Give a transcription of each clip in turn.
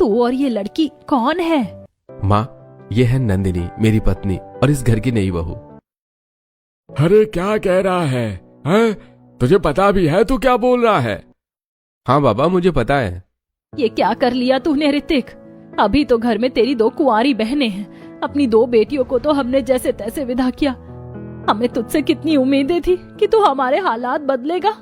तू और ये लड़की कौन है? माँ, ये है नंदिनी, मेरी पत्नी और इस घर की नई बहू। अरे क्या कह रहा है, हैं? तुझे पता भी है तू क्या बोल रहा है? हाँ बाबा, मुझे पता है। ये क्या कर लिया तूने ऋतिक? अभी तो घर में तेरी 2 कुंवारी बहनें हैं, अपनी 2 बेटियों को तो हमने जैसे तैसे विदा किया। हमें तुझसे कितनी उम्मीदें थी कि तू हमारे हालात बदलेगा।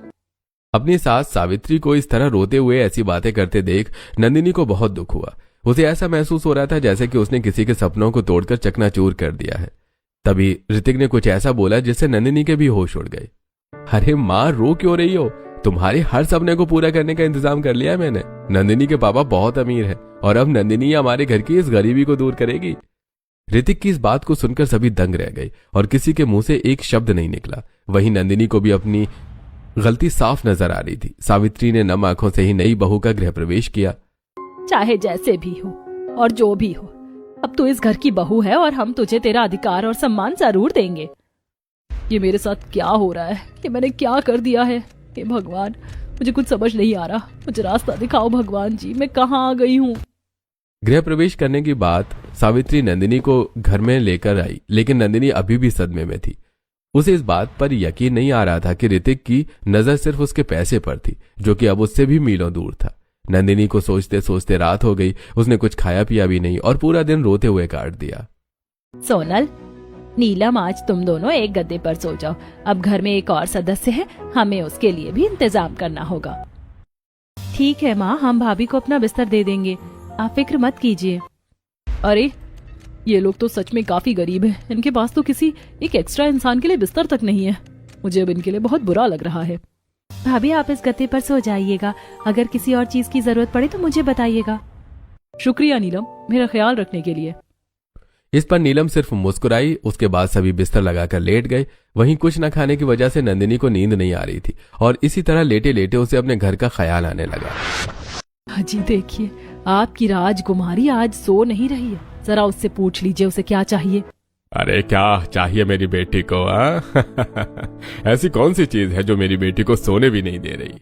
अपनी सास सावित्री को इस तरह रोते हुए ऐसी बातें करते देख नंदिनी को बहुत दुख हुआ। उसे ऐसा महसूस हो रहा था जैसे कि उसने किसी के सपनों को तोड़कर चकनाचूर कर दिया है। तभी ऋतिक ने कुछ ऐसा बोला जिससे नंदिनी के भी होश उड़ गए। अरे माँ, रो क्यों रही हो? तुम्हारे हर सपने को पूरा करने का इंतजाम कर लिया है मैंने। नंदिनी के पापा बहुत अमीर हैं और अब नंदिनी हमारे घर की इस गरीबी को दूर करेगी। ऋतिक की इस बात को सुनकर सभी दंग रह गए और किसी के मुंह से एक शब्द नहीं निकला। वहीं नंदिनी को भी अपनी गलती साफ नजर आ रही थी। सावित्री ने नम आंखों से ही नई बहू का गृह प्रवेश किया। चाहे जैसे भी हो और जो भी हो, अब तू इस घर की बहू है और हम तुझे तेरा अधिकार और सम्मान जरूर देंगे। ये मेरे साथ क्या हो रहा है? ये मैंने क्या कर दिया है? हे भगवान, मुझे कुछ समझ नहीं आ रहा। मुझे रास्ता दिखाओ भगवान जी, मैं कहाँ आ गई हूँ? गृह प्रवेश करने की बात सावित्री नंदिनी को घर में लेकर आई, लेकिन नंदिनी अभी भी सदमे में थी। उसे इस बात पर यकीन नहीं आ रहा था कि ऋतिक की नजर सिर्फ उसके पैसे पर थी, जो कि अब उससे भी मीलों दूर था। नंदिनी को सोचते सोचते रात हो गई। उसने कुछ खाया पिया भी नहीं और पूरा दिन रोते हुए काट दिया। सोनल, नीलम, आज तुम दोनों एक गद्दे पर सो जाओ। अब घर में एक और सदस्य है, हमें उसके लिए भी इंतजाम करना होगा। ठीक है माँ, हम भाभी को अपना बिस्तर दे देंगे, आप फिक्र मत कीजिए। अरे ये लोग तो सच में काफी गरीब हैं। इनके पास तो किसी एक एक्स्ट्रा इंसान के लिए बिस्तर तक नहीं है। मुझे अब इनके लिए बहुत बुरा लग रहा है। भाभी, आप इस गद्दे पर सो जाइएगा। अगर किसी और चीज की जरूरत पड़े तो मुझे बताइएगा। शुक्रिया नीलम, मेरा ख्याल रखने के लिए। इस पर नीलम सिर्फ मुस्कुराई। उसके बाद सभी बिस्तर लगाकर लेट गए। वहीं कुछ न खाने की वजह से नंदिनी को नींद नहीं आ रही थी और इसी तरह लेटे लेटे उसे अपने घर का ख्याल आने लगा। हाजी देखिए, आपकी राजकुमारी आज सो नहीं रही है। जरा उससे पूछ लीजिए उसे क्या चाहिए। अरे क्या चाहिए मेरी बेटी को? ऐसी कौन सी चीज है जो मेरी बेटी को सोने भी नहीं दे रही?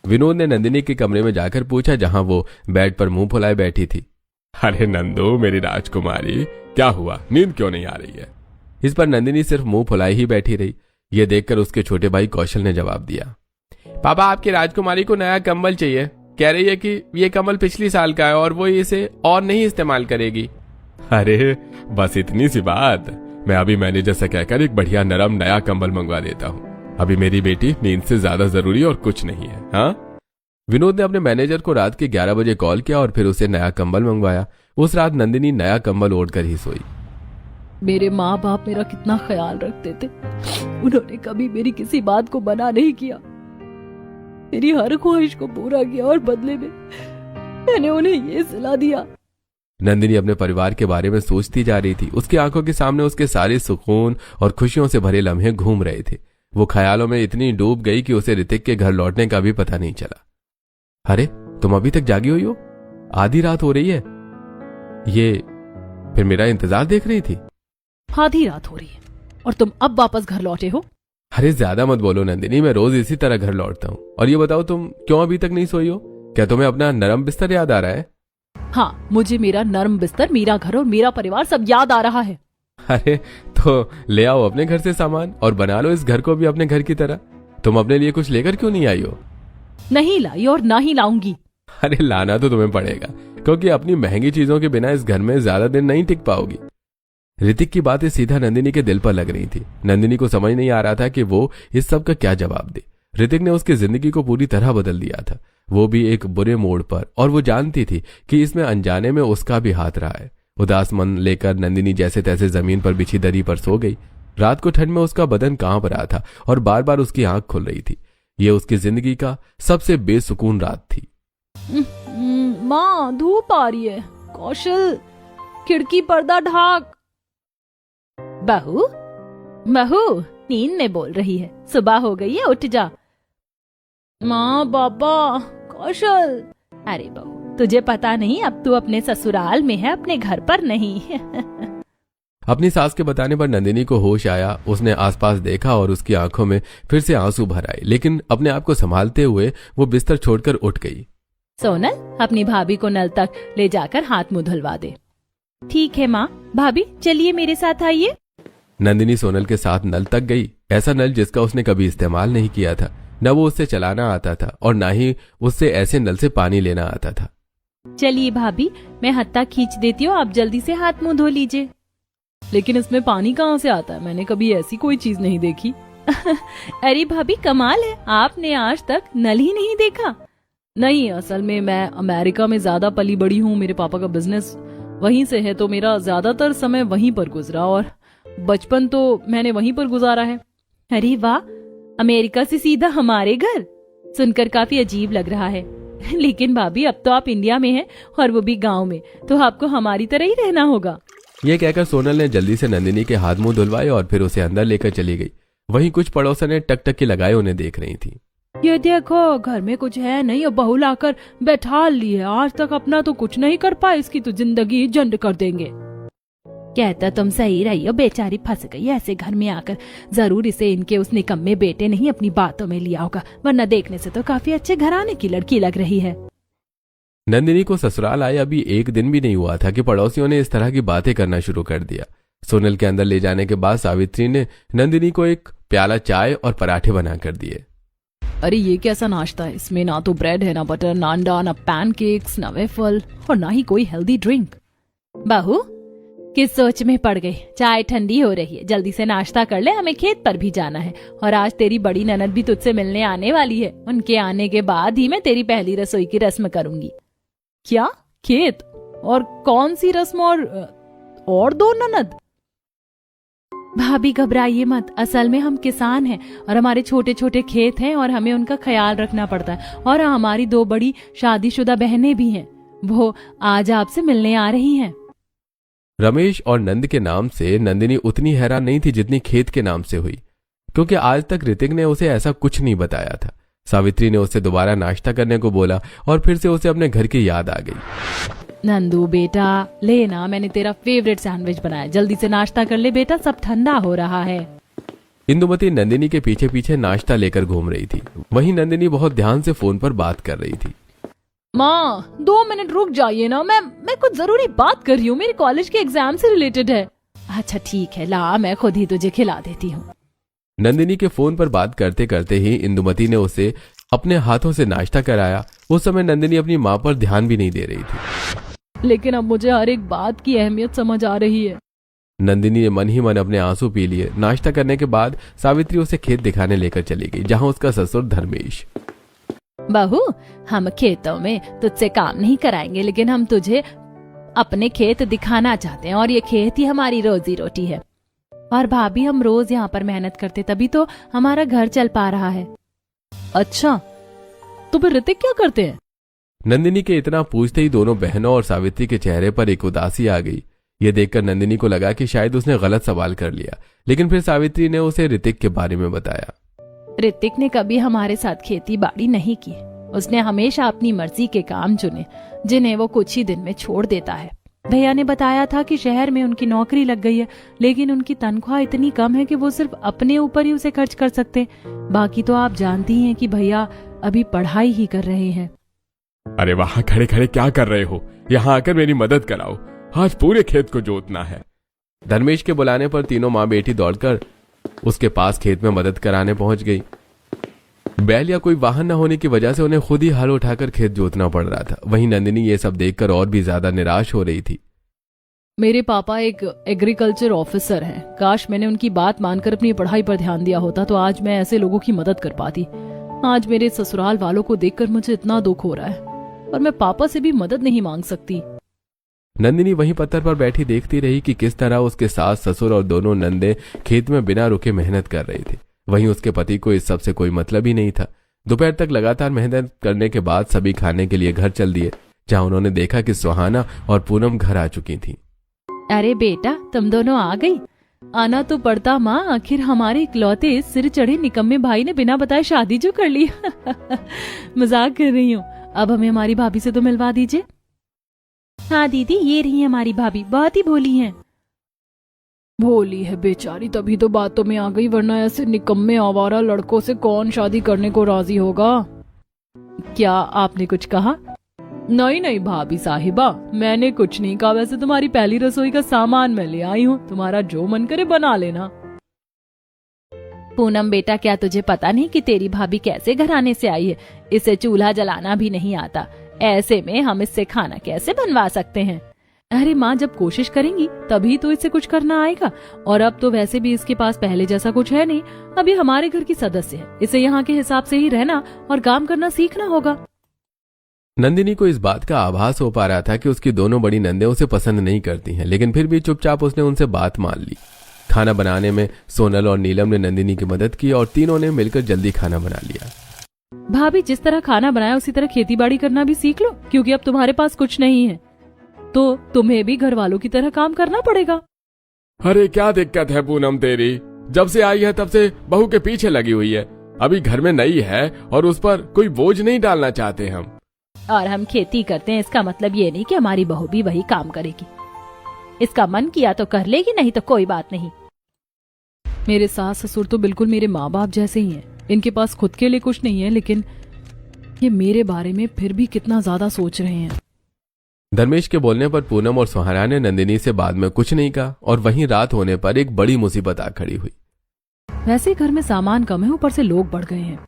विनोद ने नंदिनी के कमरे में जाकर पूछा, जहां वो बेड पर मुंह फुलाए बैठी थी। अरे नंदू, मेरी राजकुमारी, क्या हुआ? नींद क्यों नहीं आ रही है? इस पर नंदिनी सिर्फ मुंह फुलाए ही बैठी रही। ये देखकर उसके छोटे भाई कौशल ने जवाब दिया, पापा, आपकी राजकुमारी को नया कंबल चाहिए। कह रही है कि ये कंबल पिछली साल का है और वो इसे और नहीं इस्तेमाल करेगी। अरे बस इतनी सी बात। मैं अभी मैनेजर से कहकर एक बढ़िया नरम नया कंबल मंगवा देता हूँ। अभी मेरी बेटी नींद से ज्यादा जरूरी और कुछ नहीं है। हाँ, विनोद ने अपने मैनेजर को रात के 11 बजे कॉल किया और फिर उसे नया कंबल मंगवाया। उस रात नंदिनी नया कंबल ओढ़कर ही सोई। मेरे माँ बाप मेरा कितना ख्याल रखते थे। उन्होंने कभी मेरी किसी बात को मना नहीं किया, मेरी हर ख्वाहिश को पूरा किया और बदले में मैंने उन्हें ये सिला दिया। नंदिनी अपने परिवार के बारे में सोचती जा रही थी। उसकी आंखों के सामने उसके सारे सुकून और खुशियों से भरे लम्हे घूम रहे थे। वो ख्यालों में इतनी डूब गई कि उसे ऋतिक के घर लौटने का भी पता नहीं चला। अरे, तुम अभी तक जागी हुई हो? आधी रात हो रही है। ये फिर मेरा इंतजार देख रही थी? आधी रात हो रही है और तुम अब वापस घर लौटे हो? अरे ज्यादा मत बोलो नंदिनी, मैं रोज इसी तरह घर लौटता हूँ। और ये बताओ, तुम क्यों अभी तक नहीं सोई हो? क्या तुम्हें अपना नरम बिस्तर याद आ रहा है? हाँ, मुझे मेरा नरम बिस्तर, मेरा घर और मेरा परिवार सब याद आ रहा है। अरे तो ले आओ अपने घर से सामान और बना लो इस घर को भी अपने घर की तरह। तुम अपने लिए कुछ लेकर क्यों नहीं आई हो? नहीं लाई और ना ही लाऊंगी। अरे लाना तो तुम्हें पड़ेगा, क्योंकि अपनी महंगी चीजों के बिना इस घर में ज्यादा दिन नहीं टिक पाओगी। ऋतिक की बातें सीधा नंदिनी के दिल पर लग रही थी। नंदिनी को समझ नहीं आ रहा था कि वो इस सब का क्या जवाब दे। ऋतिक ने उसकी जिंदगी को पूरी तरह बदल दिया था, वो भी एक बुरे मोड़ पर, और वो जानती थी कि इसमें अनजाने में उसका भी हाथ रहा है। उदास मन लेकर नंदिनी जैसे तैसे जमीन पर बिछी दरी पर सो गई। रात को ठंड में उसका बदन कांप रहा था और बार बार उसकी आंख खुल रही थी। ये उसकी जिंदगी का सबसे बेसुकून रात थी। माँ, धूप आ रही है। कौशल, खिड़की पर्दा ढाक। बहू, बहू, नींद में बोल रही है। सुबह हो गई है, उठ जा। माँ, पापा, कौशल। अरे बहू, तुझे पता नहीं, अब तू अपने ससुराल में है, अपने घर पर नहीं। अपनी सास के बताने पर नंदिनी को होश आया। उसने आसपास देखा और उसकी आंखों में फिर से आंसू भर आए, लेकिन अपने आप को संभालते हुए वो बिस्तर छोड़कर उठ गई। सोनल अपनी भाभी को नल तक ले जाकर हाथ मुंह धुलवा दे। ठीक है माँ। भाभी चलिए मेरे साथ आइए। नंदिनी सोनल के साथ नल तक गई। ऐसा नल जिसका उसने कभी इस्तेमाल नहीं किया था, न वो उससे चलाना आता था और ना ही उससे ऐसे नल से पानी लेना आता था। चलिए भाभी, मैं हत्था खींच देती हूँ, आप जल्दी से हाथ मुंह धो लीजिए। लेकिन इसमें पानी कहाँ से आता है? मैंने कभी ऐसी कोई चीज नहीं देखी। अरे भाभी कमाल है, आपने आज तक नल ही नहीं देखा? नहीं, असल में मैं अमेरिका में ज्यादा पली बड़ी हूँ। मेरे पापा का बिजनेस वहीं से है, तो मेरा ज्यादातर समय वहीं पर गुजरा और बचपन तो मैंने वहीं पर गुजारा है। अरे वाह, अमेरिका से सीधा हमारे घर? सुनकर काफी अजीब लग रहा है। लेकिन भाभी अब तो आप इंडिया में हैं और वो भी गांव में, तो आपको हमारी तरह ही रहना होगा। ये कहकर सोनल ने जल्दी से नंदिनी के हाथ मुंह धुलवाए और फिर उसे अंदर लेकर चली गई। वहीं कुछ पड़ोसनें टकटकी लगाए उन्हें देख रही थी। ये देखो, घर में कुछ है नहीं और बहू लाकर बैठा ली है। आज तक अपना तो कुछ नहीं कर पाए, इसकी तो जिंदगी झंड कर देंगे। कहता तुम सही रही हो, बेचारी फंस गई ऐसे घर में आकर। जरूर इसे इनके उस निकम्मे बेटे नहीं अपनी बातों में लिया होगा, वरना देखने से तो काफी अच्छे घराने की लड़की लग रही है। नंदिनी को ससुराल आए अभी एक दिन भी नहीं हुआ था कि पड़ोसियों ने इस तरह की बातें करना शुरू कर दिया। सोनल के अंदर ले जाने के बाद सावित्री ने नंदिनी को एक प्याला चाय और पराठे बना कर दिए। अरे ये कैसा नाश्ता है? इसमें ना तो ब्रेड है, ना बटर, ना अंडा, ना पैनकेक्स, ना वेफल और ना ही कोई हेल्दी ड्रिंक। बहू किस सोच में पड़ गई? चाय ठंडी हो रही है, जल्दी से नाश्ता कर ले, हमें खेत पर भी जाना है। और आज तेरी बड़ी ननद भी तुझसे मिलने आने वाली है। उनके आने के बाद ही मैं तेरी पहली रसोई की रस्म करूंगी। क्या? खेत? और कौन सी रस्म? और दो ननद? भाभी घबराइए मत, असल में हम किसान हैं और हमारे छोटे छोटे खेत हैं और हमें उनका ख्याल रखना पड़ता है। और हमारी दो बड़ी शादीशुदा बहनें भी हैं, वो आज आपसे मिलने आ रही हैं। रमेश और नंद के नाम से नंदिनी उतनी हैरान नहीं थी जितनी खेत के नाम से हुई, क्योंकि आज तक ऋतिक ने उसे ऐसा कुछ नहीं बताया था। सावित्री ने उससे दोबारा नाश्ता करने को बोला और फिर से उसे अपने घर की याद आ गई। नंदू बेटा लेना, मैंने तेरा फेवरेट सैंडविच बनाया, जल्दी से नाश्ता कर ले बेटा, सब ठंडा हो रहा है। इंदुमती नंदिनी के पीछे पीछे नाश्ता लेकर घूम रही थी। वहीं नंदिनी बहुत ध्यान से फोन पर बात कर रही थी। माँ 2 मिनट रुक जाइए ना, मैं कुछ जरूरी बात कर रही हूँ, मेरे कॉलेज के एग्जाम से रिलेटेड है। अच्छा ठीक है, ला मैं खुद ही तुझे खिला देती हूँ। नंदिनी के फोन पर बात करते करते ही इंदुमती ने उसे अपने हाथों से नाश्ता कराया। उस समय नंदिनी अपनी माँ पर ध्यान भी नहीं दे रही थी। लेकिन अब मुझे हर एक बात की अहमियत समझ आ रही है। नंदिनी ने मन ही मन अपने आंसू पी लिए। नाश्ता करने के बाद सावित्री उसे खेत दिखाने लेकर चली गई, जहाँ उसका ससुर धर्मेश। बहू हम खेतों में तुझसे काम नहीं कराएंगे, लेकिन हम तुझे अपने खेत दिखाना चाहते हैं और ये खेत ही हमारी रोजी रोटी है। और भाभी हम रोज यहाँ पर मेहनत करते, तभी तो हमारा घर चल पा रहा है। अच्छा तो फिर ऋतिक क्या करते हैं? नंदिनी के इतना पूछते ही दोनों बहनों और सावित्री के चेहरे पर एक उदासी आ गई। ये देखकर नंदिनी को लगा कि शायद उसने गलत सवाल कर लिया, लेकिन फिर सावित्री ने उसे ऋतिक के बारे में बताया। ऋतिक ने कभी हमारे साथ खेती बाड़ी नहीं की। उसने हमेशा अपनी मर्जी के काम चुने, जिन्हें वो कुछ ही दिन में छोड़ देता है। भैया ने बताया था कि शहर में उनकी नौकरी लग गई है, लेकिन उनकी तनख्वाह इतनी कम है कि वो सिर्फ अपने ऊपर ही उसे खर्च कर सकते। बाकी तो आप जानती हैं कि भैया अभी पढ़ाई ही कर रहे हैं। अरे वहां खड़े खड़े क्या कर रहे हो? यहाँ आकर मेरी मदद कराओ, आज पूरे खेत को जोतना है। धर्मेश के बुलाने पर तीनों माँ बेटी दौड़कर उसके पास खेत में मदद कराने पहुंच गई। बैल या कोई वाहन न होने की वजह से उन्हें खुद ही हल उठाकर खेत जोतना पड़ रहा था। वहीं नंदिनी ये सब देखकर और भी ज्यादा निराश हो रही थी। मेरे पापा एक एग्रीकल्चर ऑफिसर हैं। काश मैंने उनकी बात मानकर अपनी पढ़ाई पर ध्यान दिया होता, तो आज मैं ऐसे लोगों की मदद कर पाती। आज मेरे ससुराल वालों को देखकर मुझे इतना दुख हो रहा है और मैं पापा से भी मदद नहीं मांग सकती। नंदिनी वहीं पत्थर पर बैठी देखती रही कि किस तरह उसके सास ससुर और दोनों नंदे खेत में बिना रुके मेहनत कर रहे थे। वहीं उसके पति को इस सब से कोई मतलब ही नहीं था। दोपहर तक लगातार मेहनत करने के बाद सभी खाने के लिए घर चल दिए, जहां उन्होंने देखा कि सुहाना और पूनम घर आ चुकी थीं। अरे बेटा तुम दोनों आ गई। आना तो पड़ता माँ, आखिर हमारे इकलौते सिर चढ़े निकम्मे भाई ने बिना बताए शादी जो कर ली। मजाक कर रही हूँ। अब हमें हमारी भाभी से तो मिलवा दीजिए। हाँ दीदी, ये रही हमारी भाभी, बहुत ही भोली हैं। भोली है बेचारी, तभी तो बातों में आ गई, वरना ऐसे निकम्मे आवारा लड़कों से कौन शादी करने को राजी होगा। क्या आपने कुछ कहा? नहीं नहीं भाभी साहिबा, मैंने कुछ नहीं कहा। वैसे तुम्हारी पहली रसोई का सामान मैं ले आई हूँ, तुम्हारा जो मन करे बना लेना। पूनम बेटा, क्या तुझे पता नहीं कि तेरी भाभी कैसे घराने से आई है? इसे चूल्हा जलाना भी नहीं आता। ऐसे में हम इससे खाना कैसे बनवा सकते हैं? अरे माँ, जब कोशिश करेंगी तभी तो इससे कुछ करना आएगा। और अब तो वैसे भी इसके पास पहले जैसा कुछ है नहीं। अभी हमारे घर की सदस्य है, इसे यहाँ के हिसाब से ही रहना और काम करना सीखना होगा। नंदिनी को इस बात का आभास हो पा रहा था कि उसकी दोनों बड़ी नंदे उसे पसंद नहीं करती हैं, लेकिन फिर भी चुपचाप उसने उनसे बात मान ली। खाना बनाने में सोनल और नीलम ने नंदिनी की मदद की और तीनों ने मिलकर जल्दी खाना बना लिया। भाभी, जिस तरह खाना बनाया उसी तरह खेती बाड़ी करना भी सीख लो, क्योंकि अब तुम्हारे पास कुछ नहीं है तो तुम्हें भी घर वालों की तरह काम करना पड़ेगा। अरे क्या दिक्कत है पूनम तेरी? जब से आई है तब से बहू के पीछे लगी हुई है। अभी घर में नई है और उस पर कोई बोझ नहीं डालना चाहते हम। और हम खेती करते हैं, इसका मतलब ये नहीं कि हमारी बहू भी वही काम करेगी। इसका मन किया तो कर लेगी, नहीं तो कोई बात नहीं। मेरे सास ससुर तो बिल्कुल मेरे माँ बाप जैसे ही हैं। इनके पास खुद के लिए कुछ नहीं है, लेकिन ये मेरे बारे में फिर भी कितना ज्यादा सोच रहे हैं। धर्मेश के बोलने पर पूनम और सुहाना ने नंदिनी से बाद में कुछ नहीं कहा और वहीं रात होने पर एक बड़ी मुसीबत आ खड़ी हुई। वैसे घर में सामान कम है, ऊपर से लोग बढ़ गए हैं।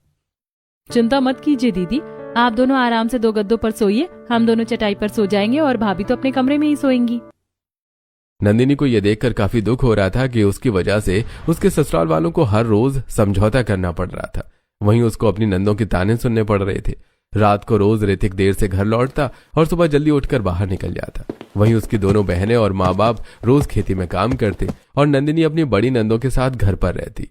चिंता मत कीजिए दीदी, आप दोनों आराम से 2 गद्दों पर सोइए। हम दोनों चटाई पर सो जाएंगे और भाभी तो अपने कमरे में ही सोएंगी। नंदिनी को यह देखकर काफी दुख हो रहा था कि उसकी वजह से उसके ससुराल वालों को हर रोज समझौता करना पड़ रहा था। वहीं उसको अपनी नंदों के ताने सुनने पड़ रहे थे। रात को रोज ऋतिक देर से घर लौटता और सुबह जल्दी उठकर बाहर निकल जाता। वहीं उसकी दोनों बहनें और माँ बाप रोज खेती में काम करते और नंदिनी अपनी बड़ी नंदों के साथ घर पर रहती।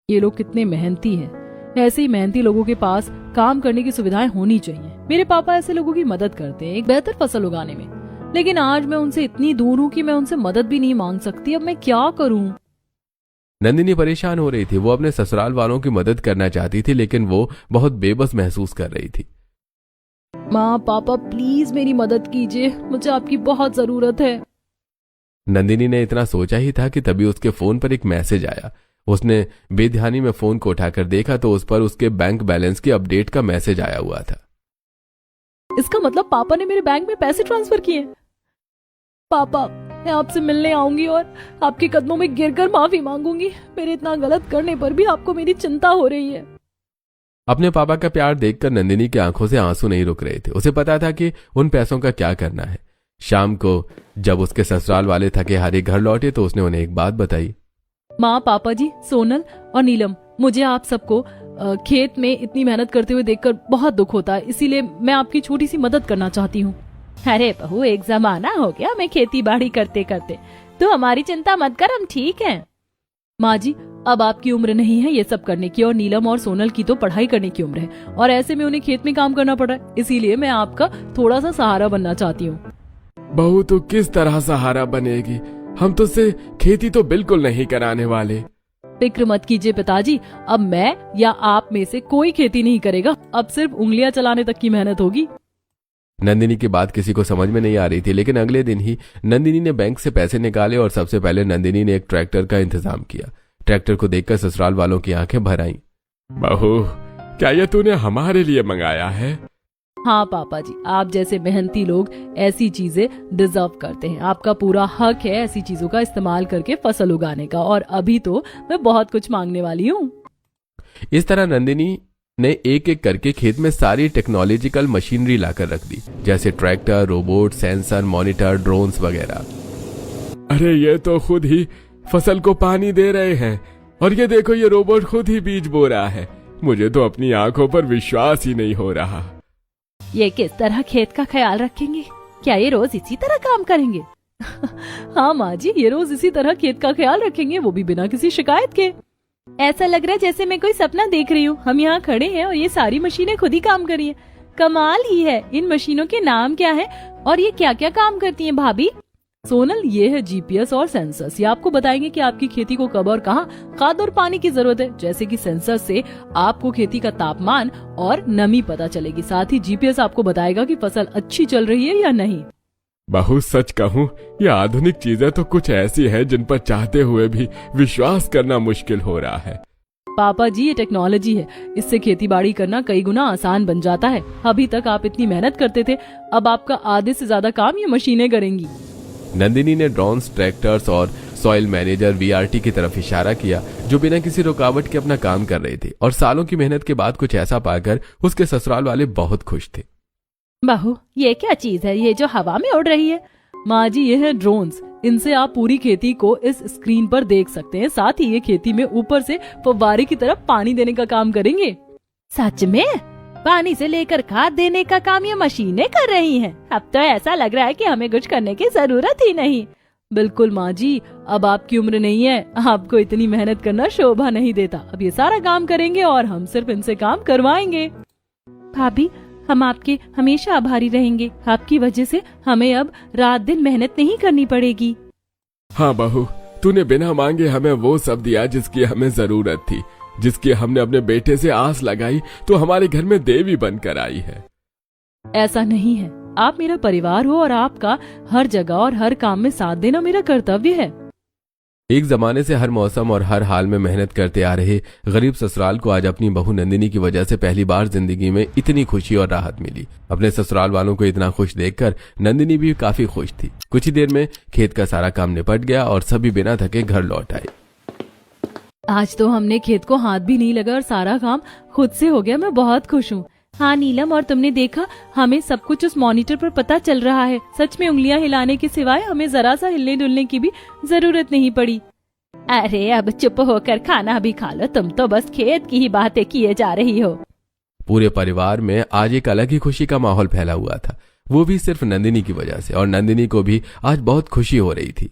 ये लोग कितने मेहनती हैं। ऐसे ही मेहनती लोगों के पास काम करने की सुविधाएं होनी चाहिए। मेरे पापा ऐसे लोगों की मदद करते हैं एक बेहतर फसल उगाने में, लेकिन आज मैं उनसे इतनी दूर हूँ कि मैं उनसे मदद भी नहीं मांग सकती। अब मैं क्या करूँ? नंदिनी परेशान हो रही थी। वो अपने ससुराल वालों की मदद करना चाहती थी, लेकिन वो बहुत बेबस महसूस कर रही थी। माँ पापा, प्लीज मेरी मदद कीजिए, मुझे आपकी बहुत जरूरत है। नंदिनी ने इतना सोचा ही था कि तभी उसके फोन पर एक मैसेज आया। उसने बेध्यानी में फोन को उठाकर देखा तो उस पर उसके बैंक बैलेंस की अपडेट का मैसेज आया हुआ था। इसका मतलब पापा ने मेरे बैंक में पैसे ट्रांसफर किए। पापा, मैं आपसे मिलने आऊंगी और आपके कदमों में गिरकर माफी मांगूंगी। मेरे इतना गलत करने पर भी आपको मेरी चिंता हो रही है। अपने पापा का प्यार देखकर नंदिनी की आंखों से आंसू नहीं रुक रहे थे। उसे पता था कि उन पैसों का क्या करना है। शाम को जब उसके ससुराल वाले थके हारे घर लौटे तो उसने उन्हें एक बात बताई। माँ, पापा जी, सोनल और नीलम, मुझे आप सबको खेत में इतनी मेहनत करते हुए देखकर बहुत दुख होता है, इसीलिए मैं आपकी छोटी सी मदद करना चाहती हूँ। अरे बहू, एक जमाना हो गया मैं खेती बाड़ी करते करते, तो हमारी चिंता मत कर, हम ठीक हैं। माँ जी, अब आपकी उम्र नहीं है ये सब करने की, और नीलम और सोनल की तो पढ़ाई करने की उम्र है, और ऐसे में उन्हें खेत में काम करना पड़ रहा है। इसीलिए मैं आपका थोड़ा सा सहारा बनना चाहती हूँ। बहू तो किस तरह सहारा बनेगी? हम तो से खेती तो बिल्कुल नहीं कराने वाले। फिक्र मत कीजिए पिताजी, अब मैं या आप में से कोई खेती नहीं करेगा। अब सिर्फ उंगलियां चलाने तक की मेहनत होगी। नंदिनी की बात किसी को समझ में नहीं आ रही थी, लेकिन अगले दिन ही नंदिनी ने बैंक से पैसे निकाले और सबसे पहले नंदिनी ने एक ट्रैक्टर का इंतजाम किया। ट्रैक्टर को देखकर ससुराल वालों की आंखें भर आईं। बहू, क्या ये तूने हमारे लिए मंगाया है? हाँ पापा जी, आप जैसे मेहनती लोग ऐसी चीजें डिजर्व करते हैं। आपका पूरा हक है ऐसी चीजों का इस्तेमाल करके फसल उगाने का, और अभी तो मैं बहुत कुछ मांगने वाली हूँ। इस तरह नंदिनी ने एक एक करके खेत में सारी टेक्नोलॉजिकल मशीनरी लाकर रख दी, जैसे tractor, robot, sensor, monitor, drones वगैरह। अरे ये तो खुद ही फसल को पानी दे रहे हैं, और ये देखो ये रोबोट खुद ही बीज बो रहा है। मुझे तो अपनी आंखों पर विश्वास ही नहीं हो रहा। ये किस तरह खेत का ख्याल रखेंगे? क्या ये रोज इसी तरह काम करेंगे? हाँ माँ जी, ये रोज इसी तरह खेत का ख्याल रखेंगे, वो भी बिना किसी शिकायत के। ऐसा लग रहा है जैसे मैं कोई सपना देख रही हूँ। हम यहाँ खड़े हैं और ये सारी मशीनें खुद ही काम कर रही हैं। कमाल ही है। इन मशीनों के नाम क्या है और ये क्या क्या काम करती हैं भाभी? सोनल, ये है जीपीएस और सेंसर्स। ये आपको बताएंगे कि आपकी खेती को कब और कहाँ खाद और पानी की जरूरत है। जैसे कि सेंसर से आपको खेती का तापमान और नमी पता चलेगी, साथ ही जीपीएस आपको बताएगा कि फसल अच्छी चल रही है या नहीं। बहुत सच कहूँ, ये आधुनिक चीजें तो कुछ ऐसी है जिन पर चाहते हुए भी विश्वास करना मुश्किल हो रहा है। पापा जी, ये टेक्नोलॉजी है, इससे खेती बाड़ी करना कई गुना आसान बन जाता है। अभी तक आप इतनी मेहनत करते थे, अब आपका आधे से ज्यादा काम ये मशीनें करेंगी। नंदिनी ने ड्रोन्स, ट्रैक्टर्स और सॉइल मैनेजर वीआरटी की तरफ इशारा किया, जो बिना किसी रुकावट के अपना काम कर रहे थे, और सालों की मेहनत के बाद कुछ ऐसा पाकर उसके ससुराल वाले बहुत खुश थे। बहू, ये क्या चीज है ये जो हवा में उड़ रही है? माँ जी, ये है ड्रोन्स। इनसे आप पूरी खेती को इस स्क्रीन पर देख सकते हैं। साथ ही ये खेती में ऊपर से फव्वारे की तरफ पानी देने का काम करेंगे। सच में? पानी से लेकर खाद देने का काम ये मशीनें कर रही हैं। अब तो ऐसा लग रहा है कि हमें कुछ करने की जरूरत ही नहीं। बिल्कुल माँ जी, अब आपकी उम्र नहीं है, आपको इतनी मेहनत करना शोभा नहीं देता। अब ये सारा काम करेंगे और हम सिर्फ इनसे काम करवाएंगे। भाभी, हम आपके हमेशा आभारी रहेंगे। आपकी वजह से हमें अब रात दिन मेहनत नहीं करनी पड़ेगी। हाँ बहू, तूने बिना मांगे हमें वो सब दिया जिसकी हमें जरूरत थी, जिसकी हमने अपने बेटे से आस लगाई तो हमारे घर में देवी बनकर आई है। ऐसा नहीं है, आप मेरा परिवार हो और आपका हर जगह और हर काम में साथ देना मेरा कर्तव्य है। एक जमाने से हर मौसम और हर हाल में मेहनत करते आ रहे गरीब ससुराल को आज अपनी बहू नंदिनी की वजह से पहली बार जिंदगी में इतनी खुशी और राहत मिली। अपने ससुराल वालों को इतना खुश देखकर नंदिनी भी काफी खुश थी। कुछ ही देर में खेत का सारा काम निपट गया और सभी बिना थके घर लौट आए। आज तो हमने खेत को हाथ भी नहीं लगा और सारा काम खुद से हो गया। मैं बहुत खुश हूँ। हाँ नीलम, और तुमने देखा, हमें सब कुछ उस मॉनिटर पर पता चल रहा है। सच में उंगलियां हिलाने के सिवाय हमें जरा सा हिलने डुलने की भी जरूरत नहीं पड़ी। अरे अब चुप होकर खाना भी खा लो, तुम तो बस खेत की ही बातें किए जा रही हो। पूरे परिवार में आज एक अलग ही खुशी का माहौल फैला हुआ था, वो भी सिर्फ नंदिनी की वजह से। और नंदिनी को भी आज बहुत खुशी हो रही थी।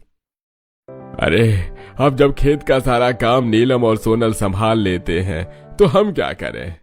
अरे अब जब खेत का सारा काम नीलम और सोनल संभाल लेते हैं तो हम क्या करें?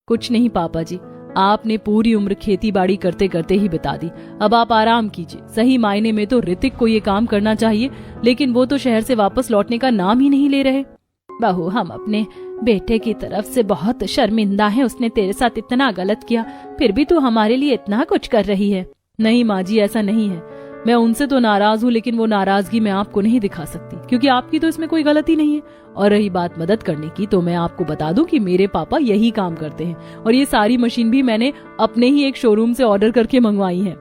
कुछ नहीं पापा जी, आपने पूरी उम्र खेती बाड़ी करते करते ही बिता दी। अब आप आराम कीजिए। सही मायने में तो ऋतिक को ये काम करना चाहिए, लेकिन वो तो शहर से वापस लौटने का नाम ही नहीं ले रहे। बहू, हम अपने बेटे की तरफ से बहुत शर्मिंदा हैं। उसने तेरे साथ इतना गलत किया, फिर भी तू हमारे लिए इतना कुछ कर रही है। नहीं माँ जी, ऐसा नहीं है। मैं उनसे तो नाराज हूँ, लेकिन वो नाराजगी मैं आपको नहीं दिखा सकती, क्योंकि आपकी तो इसमें कोई गलती नहीं है। और रही बात मदद करने की, तो मैं आपको बता दूं कि मेरे पापा यही काम करते हैं, और ये सारी मशीन भी मैंने अपने ही एक शोरूम से ऑर्डर करके मंगवाई है।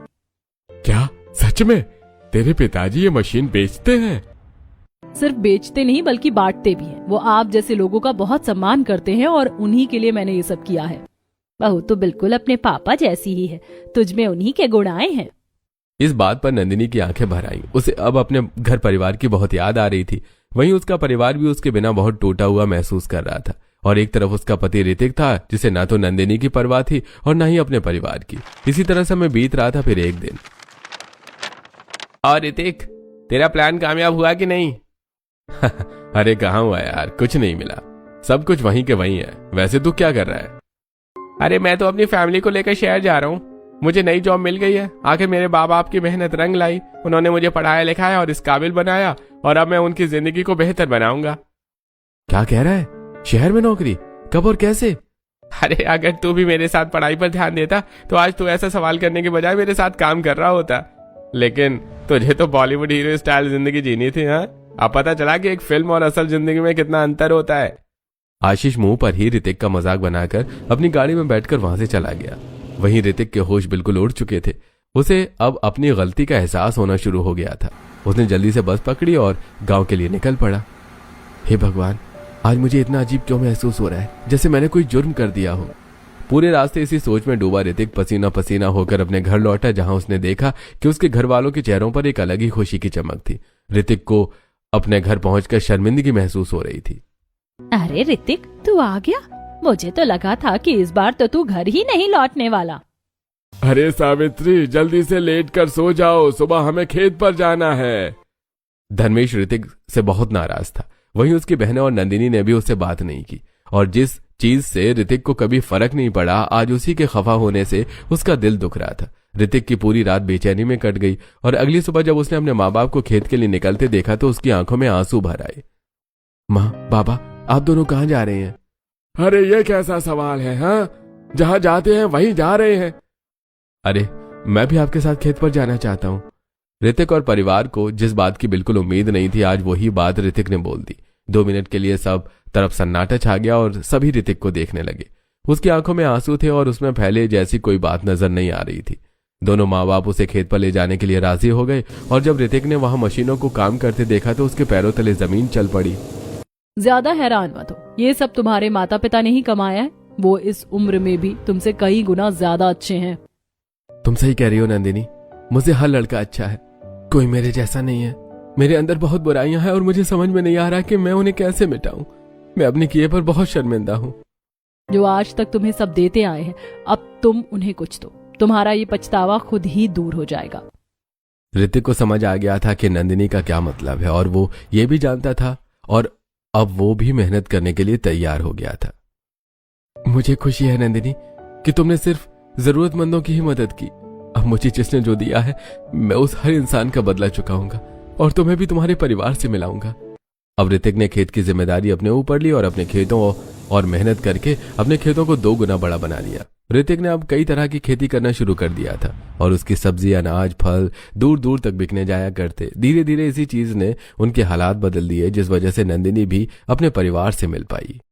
क्या सच में? तेरे पिताजी ये मशीन बेचते हैं? सिर्फ बेचते नहीं बल्कि बांटते भी हैं। वो आप जैसे लोगों का बहुत सम्मान करते हैं और उन्हीं के लिए मैंने ये सब किया है। बहू तो बिल्कुल अपने पापा जैसी ही है, तुझमें उन्हीं के गुण आए हैं। इस बात पर नंदिनी की आंखें भर आईं। उसे अब अपने घर परिवार की बहुत याद आ रही थी। वहीं उसका परिवार भी उसके बिना बहुत टूटा हुआ महसूस कर रहा था। और एक तरफ उसका पति ऋतिक था, जिसे ना तो नंदिनी की परवाह थी और ना ही अपने परिवार की। इसी तरह समय बीत रहा था। फिर एक दिन, और ऋतिक, तेरा प्लान कामयाब हुआ कि नहीं? अरे कहाँ हुआ यार, कुछ नहीं मिला। सब कुछ वहीं के वहीं है। वैसे तू क्या कर रहा है? अरे मैं तो अपनी फैमिली को लेकर शहर जा रहा हूँ। मुझे नई जॉब मिल गई है। आखिर मेरे बाप बाप की मेहनत रंग लाई। उन्होंने मुझे पढ़ाया लिखाया और इस काबिल बनाया, और अब मैं उनकी जिंदगी को बेहतर बनाऊंगा। क्या कह रहा है? शहर में नौकरी? कब और कैसे? अरे अगर तू भी मेरे साथ पढ़ाई पर ध्यान देता तो आज तू ऐसा सवाल करने के बजाय मेरे साथ काम कर रहा होता। लेकिन तुझे तो बॉलीवुड हीरो स्टाइल जिंदगी जीनी थी। हाँ, अब पता चला कि एक फिल्म और असल जिंदगी में कितना अंतर होता है। आशीष मुंह पर ही ऋतिक का मजाक बनाकर अपनी गाड़ी में बैठकर वहां से चला गया। वहीं ऋतिक के होश बिल्कुल उड़ चुके थे। उसे अब अपनी गलती का एहसास होना शुरू हो गया था। उसने जल्दी से बस पकड़ी और गांव के लिए निकल पड़ा। हे भगवान, आज मुझे इतना अजीब क्यों महसूस हो रहा है, जैसे मैंने कोई जुर्म कर दिया हो। पूरे रास्ते इसी सोच में डूबा ऋतिक पसीना पसीना होकर अपने घर लौटा, जहां उसने देखा कि उसके घर वालों के चेहरों पर एक अलग ही खुशी की चमक थी। ऋतिक को अपने घर पहुंचकर शर्मिंदगी महसूस हो रही थी। अरे ऋतिक, तू आ गया? मुझे तो लगा था कि इस बार तो तू घर ही नहीं लौटने वाला। अरे सावित्री, जल्दी से लेट कर सो जाओ, सुबह हमें खेत पर जाना है। धर्मेश ऋतिक से बहुत नाराज था। वहीं उसकी बहनें और नंदिनी ने भी उससे बात नहीं की, और जिस चीज से ऋतिक को कभी फर्क नहीं पड़ा, आज उसी के खफा होने से उसका दिल दुख रहा था। ऋतिक की पूरी रात बेचैनी में कट गई, और अगली सुबह जब उसने अपने माँ बाप को खेत के लिए निकलते देखा तो उसकी आंखों में आंसू भर आए। माँ, बाबा, आप दोनों कहाँ जा रहे हैं? अरे ये कैसा सवाल है? हाँ, जहाँ जाते हैं वहीं जा रहे हैं। अरे मैं भी आपके साथ खेत पर जाना चाहता हूँ। ऋतिक और परिवार को जिस बात की बिल्कुल उम्मीद नहीं थी, आज वही बात ऋतिक ने बोल दी। 2 मिनट के लिए सब तरफ सन्नाटा छा गया और सभी ऋतिक को देखने लगे। उसकी आंखों में आंसू थे और उसमें पहले जैसी कोई बात नजर नहीं आ रही थी। दोनों माँ बाप उसे खेत पर ले जाने के लिए राजी हो गए और जब ऋतिक ने वहां मशीनों को काम करते देखा तो उसके पैरों तले जमीन चल पड़ी। ज्यादा हैरान मत हो, ये सब तुम्हारे माता पिता ने ही कमाया है। वो इस उम्र में भी तुमसे कई गुना ज्यादा अच्छे हैं। तुम सही कह रही हो नंदिनी, मुझे हर लड़का अच्छा है, कोई मेरे जैसा नहीं है। मेरे अंदर बहुत बुराइयां हैं और मुझे समझ में नहीं आ रहा कि मैं उन्हें कैसे मिटाऊं। मैं अपने किए पर बहुत शर्मिंदा हूं। जो आज तक तुम्हें सब देते आए हैं, अब तुम उन्हें कुछ दो, तुम्हारा ये पछतावा खुद ही दूर हो जाएगा। ऋतिक को समझ आ गया था कि नंदिनी का क्या मतलब है और वो ये भी जानता था और अब वो भी मेहनत करने के लिए तैयार हो गया था। मुझे खुशी है नंदिनी कि तुमने सिर्फ जरूरतमंदों की ही मदद की। अब मुझे जिसने जो दिया है मैं उस हर इंसान का बदला चुकाऊंगा और तुम्हें भी तुम्हारे परिवार से मिलाऊंगा। अब ऋतिक ने खेत की जिम्मेदारी अपने ऊपर ली और अपने खेतों और मेहनत करके अपने खेतों को 2 गुना बड़ा बना लिया। ऋतिक ने अब कई तरह की खेती करना शुरू कर दिया था और उसकी सब्जी, अनाज, फल दूर दूर तक बिकने जाया करते। धीरे धीरे इसी चीज ने उनके हालात बदल दिए, जिस वजह से नंदिनी भी अपने परिवार से मिल पाई।